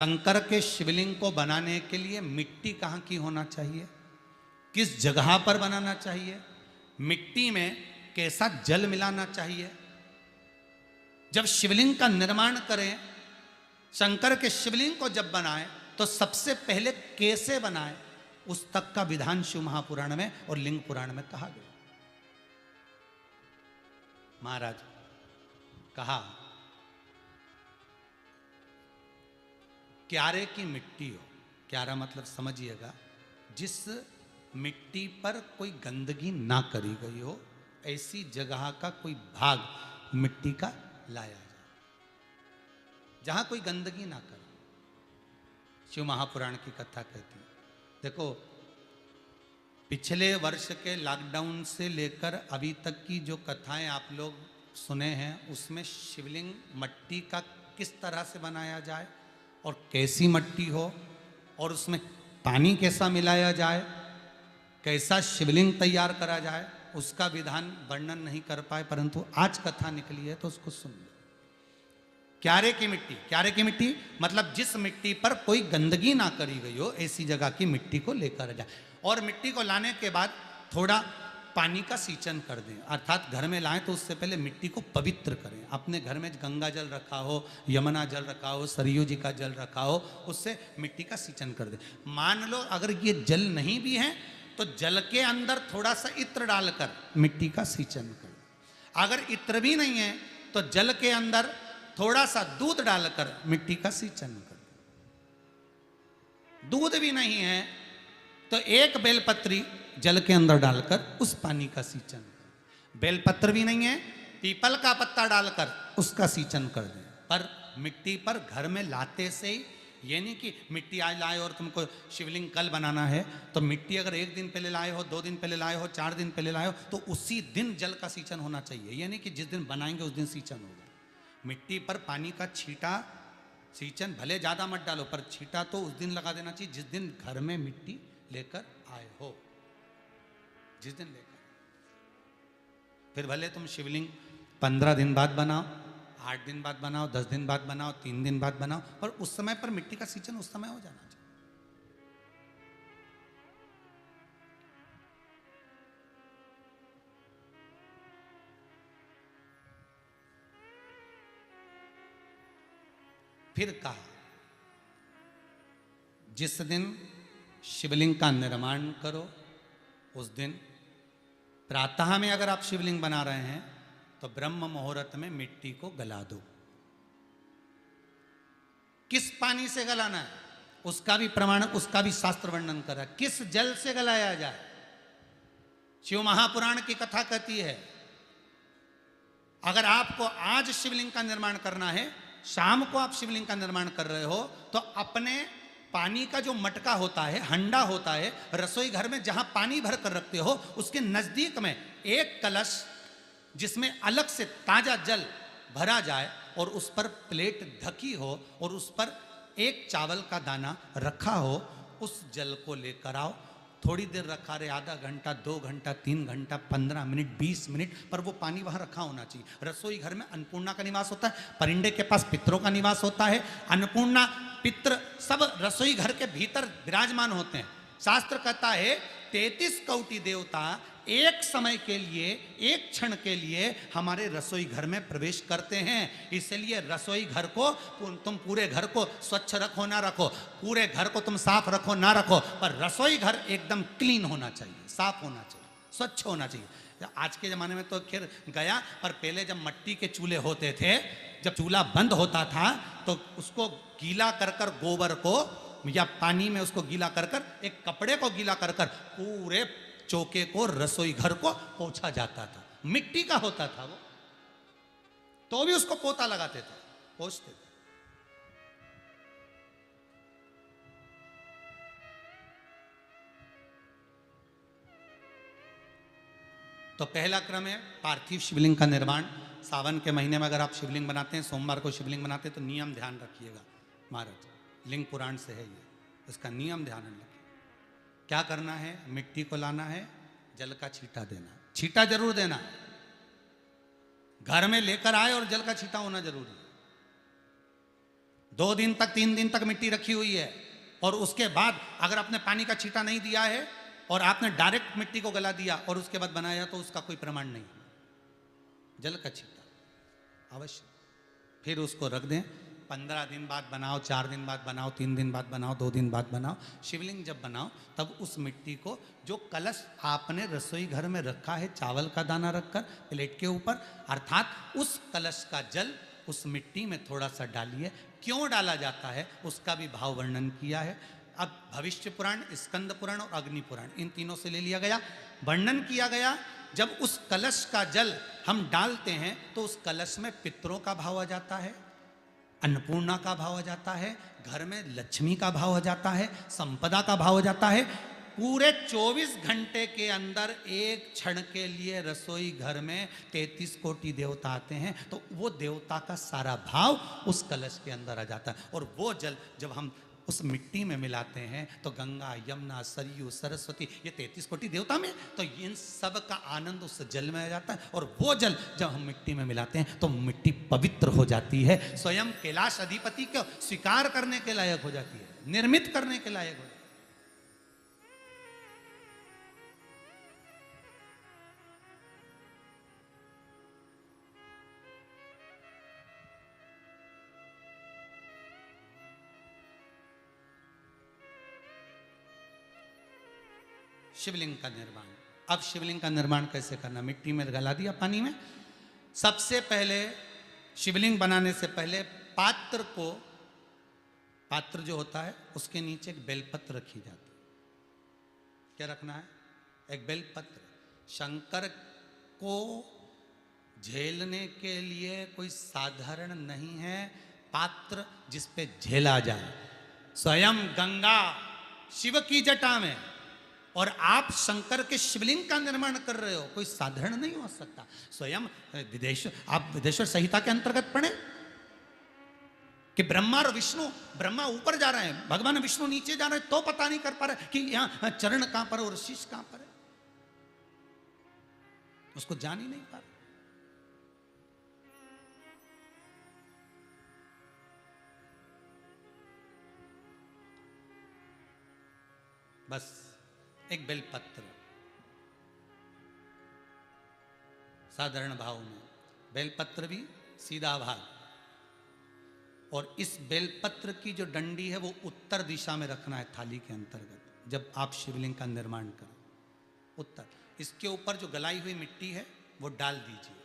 शंकर के शिवलिंग को बनाने के लिए मिट्टी कहाँ की होना चाहिए, किस जगह पर बनाना चाहिए, मिट्टी में कैसा जल मिलाना चाहिए। जब शिवलिंग का निर्माण करें, शंकर के शिवलिंग को जब बनाएं तो सबसे पहले कैसे बनाएं, उस तक का विधान शिव महापुराण में और लिंग पुराण में कहा गया। महाराज कहा क्यारे की मिट्टी हो, क्यारा मतलब समझिएगा जिस मिट्टी पर कोई गंदगी ना करी गई हो, ऐसी जगह का कोई भाग मिट्टी का लाया जाए जहां कोई गंदगी ना करे। शिव महापुराण की कथा कहती है। देखो, पिछले वर्ष के लॉकडाउन से लेकर अभी तक की जो कथाएं आप लोग सुने हैं, उसमें शिवलिंग मट्टी का किस तरह से बनाया जाए और कैसी मट्टी हो और उसमें पानी कैसा मिलाया जाए, कैसा शिवलिंग तैयार करा जाए, उसका विधान वर्णन नहीं कर पाए, परंतु आज कथा निकली है तो उसको सुन लो। क्यारे की मिट्टी, क्यारे की मिट्टी मतलब जिस मिट्टी पर कोई गंदगी ना करी गई हो, ऐसी जगह की मिट्टी को लेकर जाए। और मिट्टी को लाने के बाद थोड़ा पानी का सींचन कर दें, अर्थात घर में लाएं तो उससे पहले मिट्टी को पवित्र करें। अपने घर में गंगा जल रखा हो, यमुना जल रखा हो, सरयू जी का जल रखा हो, उससे मिट्टी का सींचन कर दें। मान लो अगर ये जल नहीं भी है तो जल के अंदर थोड़ा सा इत्र डालकर मिट्टी का सींचन कर। अगर इत्र भी नहीं है तो जल के अंदर थोड़ा सा दूध डालकर मिट्टी का सींचन कर। दूध भी नहीं है तो एक बेलपत्री जल के अंदर डालकर उस पानी का सींचन कर। बेलपत्र भी नहीं है, पीपल का पत्ता डालकर उसका सींचन कर दें। पर मिट्टी पर घर में लाते से ही, ये नहीं कि मिट्टी आज लाए और तुमको शिवलिंग कल बनाना है, तो मिट्टी अगर एक दिन पहले लाए हो, 2 दिन पहले लाए हो, 4 दिन पहले लाए हो, तो उसी दिन जल का सींचन होना चाहिए। ये नहीं कि जिस दिन बनाएंगे उस दिन सींचन होगा। मिट्टी पर पानी का छींटा, सींचन भले ज़्यादा मत डालो, पर छींटा तो उस दिन लगा देना चाहिए जिस दिन घर में मिट्टी लेकर आए हो, जिस दिन लेकर। फिर भले तुम शिवलिंग 15 दिन बाद बनाओ, 8 दिन बाद बनाओ, 10 दिन बाद बनाओ, 3 दिन बाद बनाओ, पर उस समय पर मिट्टी का सींचन उस समय हो जाना चाहिए। फिर कहा जिस दिन शिवलिंग का निर्माण करो उस दिन प्रातः में अगर आप शिवलिंग बना रहे हैं तो ब्रह्म मुहूर्त में मिट्टी को गला दो। किस पानी से गलाना है उसका भी प्रमाण, उसका भी शास्त्र वर्णन करा। किस जल से गलाया जाए, शिव महापुराण की कथा कहती है अगर आपको आज शिवलिंग का निर्माण करना है, शाम को आप शिवलिंग का निर्माण कर रहे हो, तो अपने पानी का जो मटका होता है, हंडा होता है, रसोई घर में जहां पानी भर कर रखते हो, उसके नजदीक में एक कलश जिसमें अलग से ताजा जल भरा जाए और उस पर प्लेट ढकी हो और उस पर एक चावल का दाना रखा हो, उस जल को लेकर आओ। थोड़ी देर रखा रहे, आधा घंटा, 2 घंटा, 3 घंटा, 15 मिनट, 20 मिनट, पर वो पानी वहां रखा होना चाहिए। रसोई घर में अन्नपूर्णा का निवास होता है, परिंदे के पास पितरों का निवास होता है। अन्नपूर्णा, पित्र सब रसोई घर के भीतर विराजमान होते हैं। शास्त्र कहता है 33 कोटि देवता एक समय के लिए, एक क्षण के लिए हमारे रसोई घर में प्रवेश करते हैं। इसलिए रसोई घर को तुम पूरे घर को स्वच्छ रखो ना रखो, पूरे घर को तुम साफ रखो ना रखो, पर रसोई घर एकदम क्लीन होना चाहिए, साफ होना चाहिए, स्वच्छ होना चाहिए। आज के ज़माने में तो खैर गया, पर पहले जब मट्टी के चूल्हे होते थे, जब चूल्हा बंद होता था तो उसको गीला कर कर, गोबर को या पानी में उसको गीला कर कर, एक कपड़े को गीला कर कर पूरे चौके को, रसोई घर को पोंछा जाता था। मिट्टी का होता था वो, तो भी उसको पोता लगाते थे, पोंछते थे। तो पहला क्रम है पार्थिव शिवलिंग का निर्माण। सावन के महीने में अगर आप शिवलिंग बनाते हैं, सोमवार को शिवलिंग बनाते हैं, तो नियम ध्यान रखिएगा महाराज, लिंग पुराण से है ये, इसका नियम ध्यान रखिए। क्या करना है, मिट्टी को लाना है, जल का छींटा देना, छींटा जरूर देना, घर में लेकर आए और जल का छींटा होना जरूरी है। 2 दिन तक 3 दिन तक मिट्टी रखी हुई है, और उसके बाद अगर आपने पानी का छींटा नहीं दिया है और आपने डायरेक्ट मिट्टी को गला दिया और उसके बाद बनाया, तो उसका कोई प्रमाण नहीं। जल का छींटा अवश्य। फिर उसको रख दें, 15 दिन बाद बनाओ, 4 दिन बाद बनाओ, 3 दिन बाद बनाओ, 2 दिन बाद बनाओ। शिवलिंग जब बनाओ तब उस मिट्टी को, जो कलश आपने रसोई घर में रखा है चावल का दाना रखकर प्लेट के ऊपर, अर्थात उस कलश का जल उस मिट्टी में थोड़ा सा डालिए। क्यों डाला जाता है उसका भी भाव वर्णन किया है। अब भविष्य पुराण, स्कंद पुराण और अग्नि पुराण, इन तीनों से ले लिया गया। वर्णन किया गया, जब उस कलश का जल हम डालते हैं तो उस कलश में पितरों का भाव आ जाता है, अन्नपूर्णा का भाव आ जाता है, घर में लक्ष्मी का भाव आ जाता है, संपदा का भाव आ जाता है। पूरे 24 घंटे के अंदर एक क्षण के लिए रसोई घर में 33 कोटि देवता आते हैं, तो वो देवता का सारा भाव उस कलश के अंदर आ जाता है। और वो जल जब हम उस मिट्टी में मिलाते हैं तो गंगा, यमुना, सरयू, सरस्वती, ये 33 कोटि देवता में, तो इन सब का आनंद उस जल में आ जाता है। और वो जल जब हम मिट्टी में मिलाते हैं तो मिट्टी पवित्र हो जाती है, स्वयं कैलाश अधिपति को स्वीकार करने के लायक हो जाती है, निर्मित करने के लायक हो जाती है। शिवलिंग का निर्माण। अब शिवलिंग का निर्माण कैसे करना? मिट्टी में गला दिया पानी में। सबसे पहले शिवलिंग बनाने से पहले पात्र जो होता है उसके नीचे एक बेलपत्र रखी जाती है। क्या रखना है? एक बेलपत्र। शंकर को झेलने के लिए कोई साधारण नहीं है पात्र जिस पे झेला जाए। स्वयं गंगा शिव की जटा में, और आप शंकर के शिवलिंग का निर्माण कर रहे हो, कोई साधारण नहीं हो सकता। स्वयं आप विदेश्वर संहिता के अंतर्गत पढ़े कि ब्रह्मा और विष्णु, ब्रह्मा ऊपर जा रहे हैं, भगवान विष्णु नीचे जा रहे हैं, तो पता नहीं कर पा रहे कि यहां चरण कहां पर और शीश कहां पर है, उसको जान ही नहीं पा रहे। बस एक बेलपत्र, साधारण भाव में बेलपत्र भी सीधा भाग, और इस बेलपत्र की जो डंडी है वो उत्तर दिशा में रखना है थाली के अंतर्गत। जब आप शिवलिंग का निर्माण करें उत्तर, इसके ऊपर जो गलाई हुई मिट्टी है वो डाल दीजिए,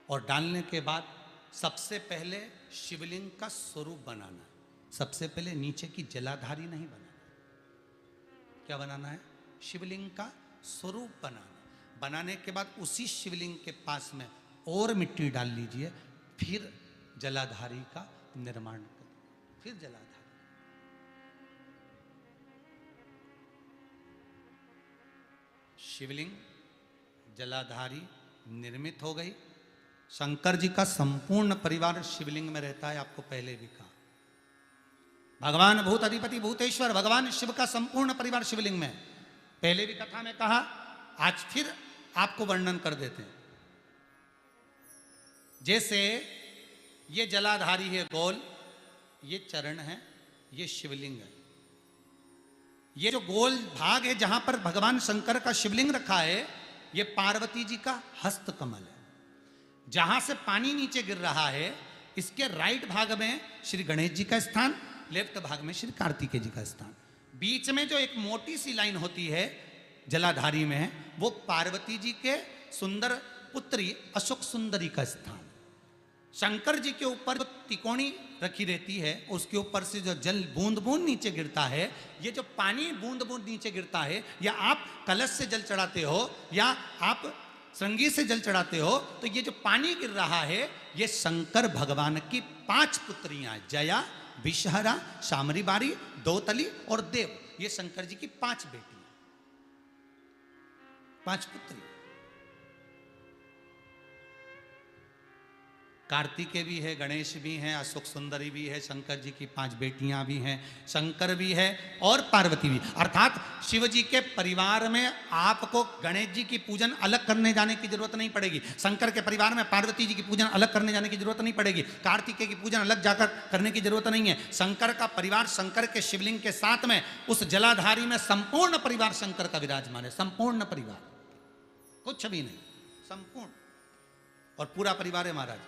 और डालने के बाद सबसे पहले शिवलिंग का स्वरूप बनाना है। सबसे पहले नीचे की जलाधारी नहीं बनाना, क्या बनाना है? शिवलिंग का स्वरूप बनाना। बनाने के बाद उसी शिवलिंग के पास में और मिट्टी डाल लीजिए, फिर जलाधारी का निर्माण करिए, फिर जलाधारी। शिवलिंग जलाधारी निर्मित हो गई। शंकर जी का संपूर्ण परिवार शिवलिंग में रहता है, आपको पहले भी कहा। भगवान भूत अधिपति भूतेश्वर, भगवान शिव का संपूर्ण परिवार शिवलिंग में, पहले भी कथा में कहा, आज फिर आपको वर्णन कर देते हैं। जैसे ये जलाधारी है गोल, ये चरण है, ये शिवलिंग है। ये जो गोल भाग है जहां पर भगवान शंकर का शिवलिंग रखा है, ये पार्वती जी का हस्त कमल है। जहां से पानी नीचे गिर रहा है, इसके राइट भाग में श्री गणेश जी का स्थान, लेफ्ट भाग में श्री कार्तिकेय जी का स्थान। बीच में जो एक मोटी सी लाइन होती है जलाधारी में है, वो पार्वती जी के सुंदर पुत्री अशोक सुंदरी का स्थान। शंकर जी के ऊपर जो तिकोनी रखी रहती है, उसके ऊपर से जो जल बूंद बूंद नीचे गिरता है, ये जो पानी बूंद बूंद नीचे गिरता है, या आप कलश से जल चढ़ाते हो या आप श्रृंगी से जल चढ़ाते हो, तो ये जो पानी गिर रहा है, ये शंकर भगवान की 5 पुत्रियां, जया, विषहरा, शामरी बारी, दोतली और देव, ये शंकर जी की 5 बेटी, 5 पुत्री। कार्तिकेय भी है, गणेश भी हैं, अशोक सुंदरी भी है, शंकर जी की 5 बेटियां भी हैं, शंकर भी है और पार्वती भी। अर्थात शिव जी के परिवार में आपको गणेश जी की पूजन अलग करने जाने की जरूरत नहीं पड़ेगी, शंकर के परिवार में पार्वती जी की पूजन अलग करने जाने की जरूरत नहीं पड़ेगी, कार्तिकेय की पूजन अलग जाकर करने की जरूरत नहीं है। शंकर का परिवार शंकर के शिवलिंग के साथ में उस जलाधारी में संपूर्ण परिवार शंकर का विराजमान है, संपूर्ण परिवार, कुछ भी नहीं, संपूर्ण और पूरा परिवार है महाराज।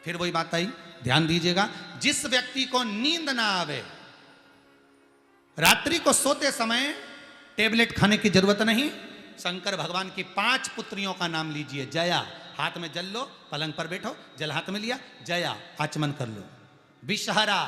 फिर वही बात आई, ध्यान दीजिएगा, जिस व्यक्ति को नींद ना आवे, रात्रि को सोते समय टेबलेट खाने की जरूरत नहीं, शंकर भगवान की 5 पुत्रियों का नाम लीजिए। जया, हाथ में जल लो, पलंग पर बैठो, जल हाथ में लिया, जया आचमन कर लो, विषहरा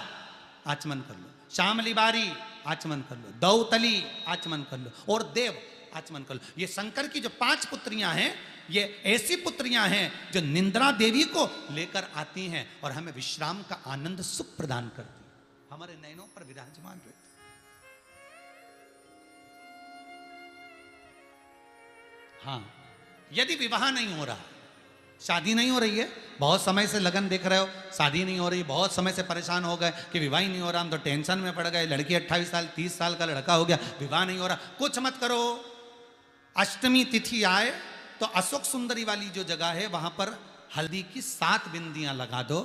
आचमन कर लो, श्यामली बारी आचमन कर लो, दौतली आचमन कर लो और देव आचमन कर लो। ये शंकर की जो 5 पुत्रियां हैं, ये ऐसी पुत्रियां हैं जो निंद्रा देवी को लेकर आती हैं और हमें विश्राम का आनंद सुख प्रदान करती हैं, हमारे नयनों पर विराजमान रहती। हाँ, यदि विवाह नहीं हो रहा, शादी नहीं हो रही है, बहुत समय से लगन देख रहे हो, शादी नहीं हो रही, बहुत समय से परेशान हो गए कि विवाह ही नहीं हो रहा, हम तो टेंशन में पड़ गए, लड़की 28 साल 30 साल का लड़का हो गया, विवाह नहीं हो रहा, कुछ मत करो। अष्टमी तिथि आए तो अशोक सुंदरी वाली जो जगह है वहां पर हल्दी की 7 बिंदियां लगा दो,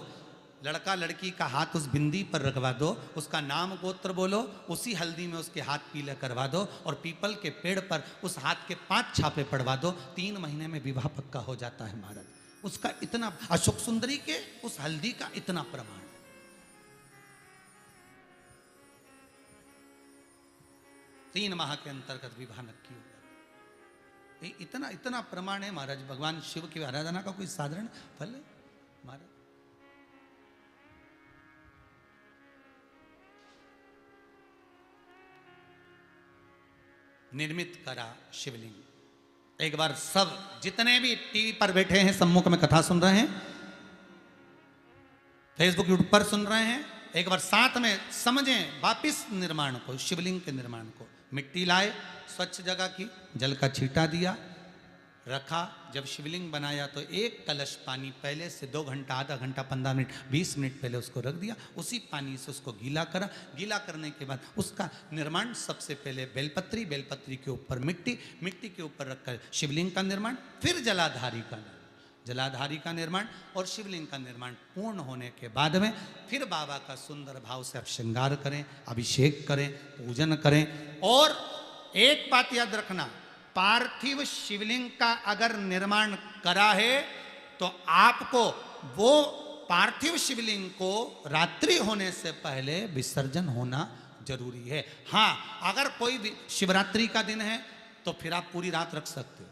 लड़का लड़की का हाथ उस बिंदी पर रखवा दो, उसका नाम गोत्र बोलो, उसी हल्दी में उसके हाथ पीले करवा दो और पीपल के पेड़ पर उस हाथ के 5 छापे पड़वा दो, 3 महीने में विवाह पक्का हो जाता है महाराज। उसका इतना, अशोक सुंदरी के उस हल्दी का इतना प्रमाण, 3 माह के अंतर्गत विवाह नक्की हो गया। इतना इतना प्रमाण है महाराज। भगवान शिव की आराधना का कोई साधारण फल है महाराज। निर्मित करा शिवलिंग। एक बार सब जितने भी टीवी पर बैठे हैं, सम्मुख में कथा सुन रहे हैं, फेसबुक यूट्यूब पर सुन रहे हैं, एक बार साथ में समझें वापिस निर्माण को, शिवलिंग के निर्माण को। मिट्टी लाए, स्वच्छ जगह की, जल का छींटा दिया, रखा। जब शिवलिंग बनाया तो 1 कलश पानी पहले से 2 घंटा, आधा घंटा, 15 मिनट, 20 मिनट पहले उसको रख दिया, उसी पानी से उसको गीला करा। गीला करने के बाद उसका निर्माण सबसे पहले बेलपत्री, बेलपत्री के ऊपर मिट्टी, मिट्टी के ऊपर रखकर शिवलिंग का निर्माण, फिर जलाधारी का निर्माण, जलाधारी का निर्माण और शिवलिंग का निर्माण पूर्ण होने के बाद में फिर बाबा का सुंदर भाव से आप श्रृंगार करें, अभिषेक करें, पूजन करें। और एक बात याद रखना, पार्थिव शिवलिंग का अगर निर्माण करा है तो आपको वो पार्थिव शिवलिंग को रात्रि होने से पहले विसर्जन होना जरूरी है। हाँ, अगर कोई शिवरात्रि का दिन है तो फिर आप पूरी रात रख सकते हो,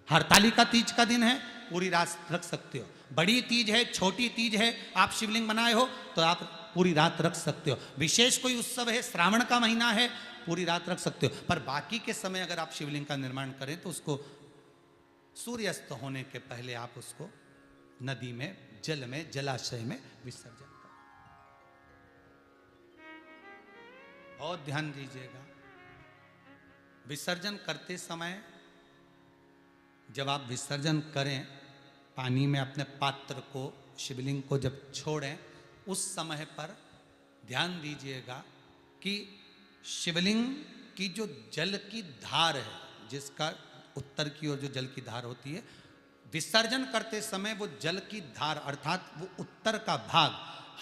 हरतालिका तीज का दिन है पूरी रात रख सकते हो, बड़ी तीज है, छोटी तीज है, आप शिवलिंग बनाए हो तो आप पूरी रात रख सकते हो, विशेष कोई उत्सव है, श्रावण का महीना है, पूरी रात रख सकते हो। पर बाकी के समय अगर आप शिवलिंग का निर्माण करें तो उसको सूर्यास्त होने के पहले आप उसको नदी में, जल में, जलाशय में विसर्जन करें। बहुत ध्यान दीजिएगा, विसर्जन करते समय जब आप विसर्जन करें, पानी में अपने पात्र को, शिवलिंग को जब छोड़ें, उस समय पर ध्यान दीजिएगा कि शिवलिंग की जो जल की धार है, जिसका उत्तर की ओर जो जल की धार होती है, विसर्जन करते समय वो जल की धार अर्थात वो उत्तर का भाग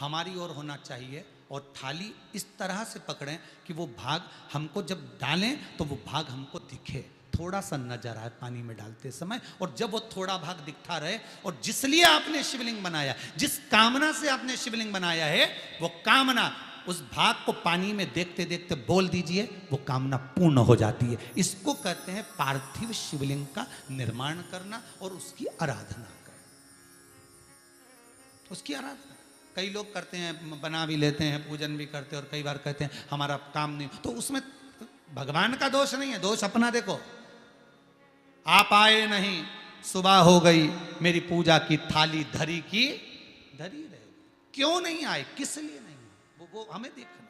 हमारी ओर होना चाहिए और थाली इस तरह से पकड़ें कि वो भाग हमको जब डालें तो वो भाग हमको दिखे, थोड़ा सा नजर आए पानी में डालते समय। और जब वो थोड़ा भाग दिखता रहे, और जिस लिए आपने शिवलिंग बनाया, जिस कामना से आपने शिवलिंग बनाया है, वो कामना उस भाग को पानी में देखते देखते बोल दीजिए, वो कामना पूर्ण हो जाती है। इसको कहते हैं पार्थिव शिवलिंग का निर्माण करना और उसकी आराधना करना, उसकी आराधना। कई लोग करते हैं, बना भी लेते हैं, पूजन भी करते हैं, और कई बार कहते हैं हमारा काम नहीं, तो उसमें भगवान का दोष नहीं है, दोष अपना। देखो, आप आए नहीं, सुबह हो गई, मेरी पूजा की थाली धरी की धरी रहे, क्यों नहीं आए, किस लिए नहीं, वो हमें देखना।